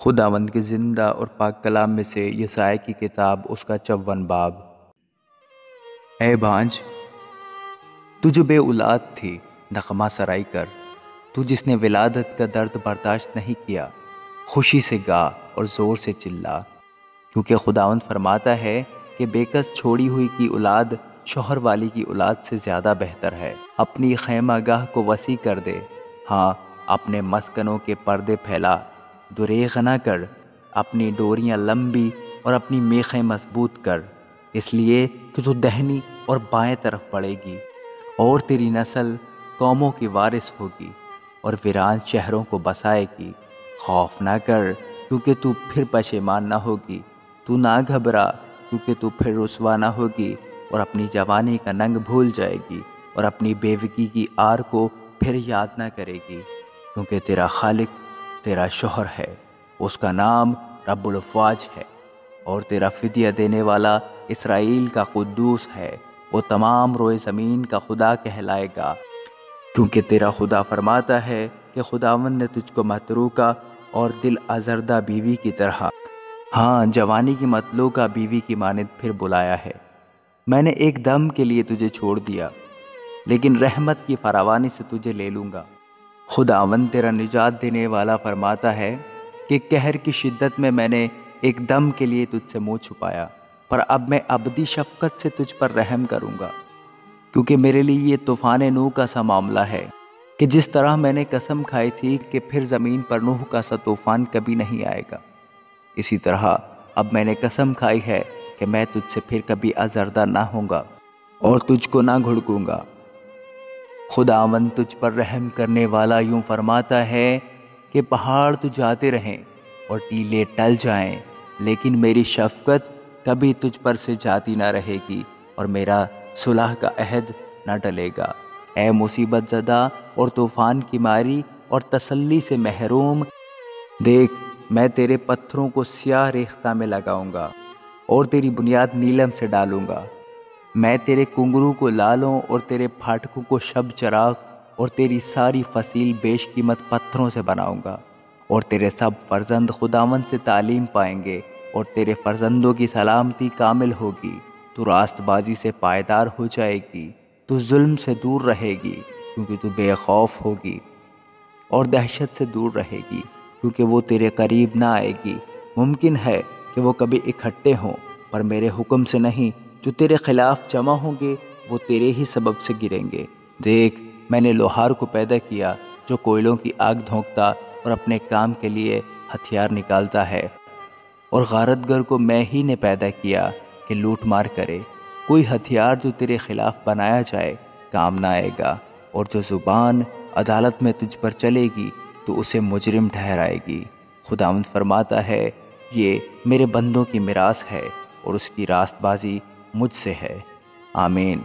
خداوند کے زندہ اور پاک کلام میں سے یسایا کی کتاب اس کا 54 باب۔ اے بانجھ، تو جو بے اولاد تھی نغمہ سرائی کر، تو جس نے ولادت کا درد برداشت نہیں کیا، خوشی سے گا اور زور سے چلا، کیونکہ خداوند فرماتا ہے کہ بے کس چھوڑی ہوئی کی اولاد شوہر والی کی اولاد سے زیادہ بہتر ہے۔ اپنی خیمہ گاہ کو وسیع کر دے، ہاں اپنے مسکنوں کے پردے پھیلا، دریغ نہ کر، اپنی ڈوریاں لمبی اور اپنی میخیں مضبوط کر، اس لیے کہ تو دہنی اور بائیں طرف بڑھے گی، اور تیری نسل قوموں کی وارث ہوگی اور ویران شہروں کو بسائے گی۔ خوف نہ کر، کیونکہ تو پھر پشیمان نہ ہوگی، تو نہ گھبرا، کیونکہ تو پھر رسوا نہ ہوگی اور اپنی جوانی کا ننگ بھول جائے گی اور اپنی بیوگی کی آر کو پھر یاد نہ کرے گی، کیونکہ تیرا خالق تیرا شوہر ہے، اس کا نام رب الافواج ہے، اور تیرا فدیہ دینے والا اسرائیل کا قدوس ہے، وہ تمام روئے زمین کا خدا کہلائے گا، کیونکہ تیرا خدا فرماتا ہے کہ خداوند نے تجھ کو متروکہ اور دل آزردہ بیوی کی طرح، ہاں جوانی کی مطلوقہ بیوی کی مانند پھر بلایا ہے۔ میں نے ایک دم کے لیے تجھے چھوڑ دیا، لیکن رحمت کی فراوانی سے تجھے لے لوں گا۔ خداوند تیرا نجات دینے والا فرماتا ہے کہ قہر کی شدت میں نے ایک دم کے لیے تجھ سے منہ چھپایا، پر اب میں ابدی شفقت سے تجھ پر رحم کروں گا، کیونکہ میرے لیے یہ طوفان نوح کا سا معاملہ ہے کہ جس طرح میں نے قسم کھائی تھی کہ پھر زمین پر نوح کا سا طوفان کبھی نہیں آئے گا، اسی طرح اب میں نے قسم کھائی ہے کہ میں تجھ سے پھر کبھی آزردہ نہ ہوں گا اور تجھ کو نہ گھڑکوں گا۔ خداوند تجھ پر رحم کرنے والا یوں فرماتا ہے کہ پہاڑ تو جاتے رہیں اور ٹیلے ٹل جائیں، لیکن میری شفقت کبھی تجھ پر سے جاتی نہ رہے گی اور میرا صلح کا عہد نہ ٹلے گا۔ اے مصیبت زدہ اور طوفان کی ماری اور تسلی سے محروم، دیکھ میں تیرے پتھروں کو سیاہ ریختہ میں لگاؤں گا اور تیری بنیاد نیلم سے ڈالوں گا۔ میں تیرے کنگروں کو لالوں اور تیرے پھاٹکوں کو شب چراغ اور تیری ساری فصیل بیش قیمت پتھروں سے بناؤں گا، اور تیرے سب فرزند خداوند سے تعلیم پائیں گے اور تیرے فرزندوں کی سلامتی کامل ہوگی۔ تو راست بازی سے پائیدار ہو جائے گی، تو ظلم سے دور رہے گی، کیونکہ تو بے خوف ہوگی، اور دہشت سے دور رہے گی، کیونکہ وہ تیرے قریب نہ آئے گی۔ ممکن ہے کہ وہ کبھی اکٹھے ہوں، پر میرے حکم سے نہیں۔ جو تیرے خلاف جمع ہوں گے وہ تیرے ہی سبب سے گریں گے۔ دیکھ میں نے لوہار کو پیدا کیا جو کوئلوں کی آگ دھونکتا اور اپنے کام کے لیے ہتھیار نکالتا ہے، اور غارت گر کو میں ہی نے پیدا کیا کہ لوٹ مار کرے۔ کوئی ہتھیار جو تیرے خلاف بنایا جائے کام نہ آئے گا، اور جو زبان عدالت میں تجھ پر چلے گی تو اسے مجرم ٹھہرائے گی۔ خداوند فرماتا ہے یہ میرے بندوں کی میراث ہے اور اس کی راست بازی مجھ سے ہے۔ آمین۔